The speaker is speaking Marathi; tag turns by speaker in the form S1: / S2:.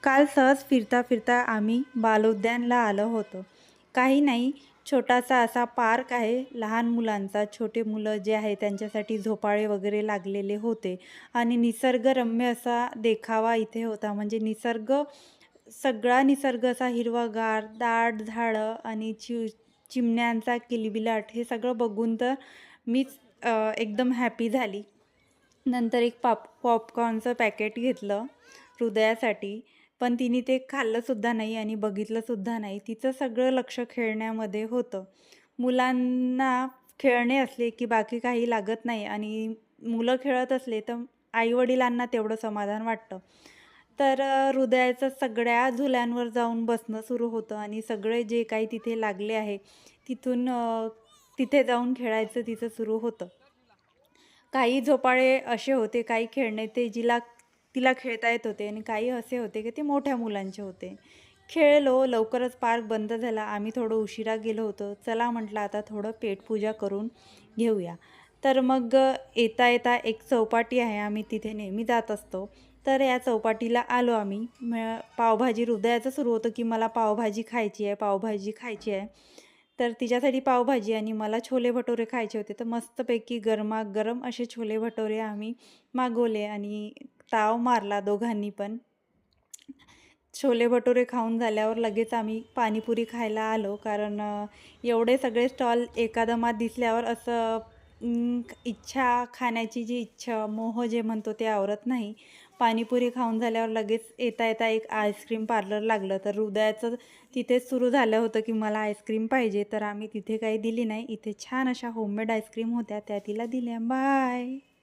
S1: काल सहज फिरता फिरता आम्ही बालोद्यानला आलो होतो. काही नाही, छोटासा असा पार्क आहे लहान मुलांचा. छोटे मुलं जे आहे त्यांच्यासाठी झोपाळे वगैरे लागलेले होते आणि निसर्गरम्य असा देखावा इथे होता. म्हणजे सगळा निसर्ग असा हिरवागार, दाट झाडं आणि चिमण्यांचा किलबिलाट हे सगळं बघून तर मीच एकदम हॅपी झाली. नंतर एक पॉपकॉर्नचं पॅकेट घेतलं हृदयासाठी. पण तिने ते खाल्लंसुद्धा नाही आणि बघितलंसुद्धा नाही. तिचं सगळं लक्ष खेळण्यामध्ये होतं. मुलांना खेळणे असले की बाकी काही लागत नाही आणि मुलं खेळत असले तर आई-वडिलांना तेवढं समाधान वाटतं. तर हृदयाचं सगळ्या झुल्यांवर जाऊन बसणं सुरू होतं आणि सगळे जे काही तिथे लागले आहे तिथून तिथे जाऊन खेळायचं तिचं सुरू होतं. काही झोपाळे असे होते, काही खेळणे ते तिला खेळता येत होते आणि काही असे होते की ते मोठ्या मुलांचे होते. खेळलो, लवकरच पार्क बंद झाला. आम्ही थोडं उशिरा गेलो होतो. चला म्हटलं आता थोडं पेटपूजा करून घेऊया. तर मग येता-येता एक चौपाटी आहे, आम्ही तिथे नेहमी जात असतो. तर या चौपाटीला आलो आम्ही. पावभाजी हृदयाचं सुरू होतं की मला पावभाजी खायची आहे, पावभाजी खायची आहे. तर तिच्यासाठी पावभाजी आणि मला छोले भटुरे खायचे होते. तर मस्तपैकी गरमागरम असे छोले भटुरे आम्ही मागवले आणि ताव मारला दोघांनी पण. छोले भटुरे खाऊन झाल्यावर लगेच आम्ही पाणीपुरी खायला आलो. कारण एवढे सगळे स्टॉल एकादमात दिसल्यावर असं खाण्याची जी इच्छा, मोह जे म्हणतो ते आवरत नाही. पाणीपुरी खाऊन झाल्यावर लगेच येता-येता एक आईस्क्रीम पार्लर लागलं. तर हृदयाचं तिथेच सुरू झालं होतं की मला आईस्क्रीम पाहिजे. तर आम्ही तिथे काही दिली नाही. इथे छान अशा होममेड आईस्क्रीम होत्या, त्या तिला दिल्या. बाय.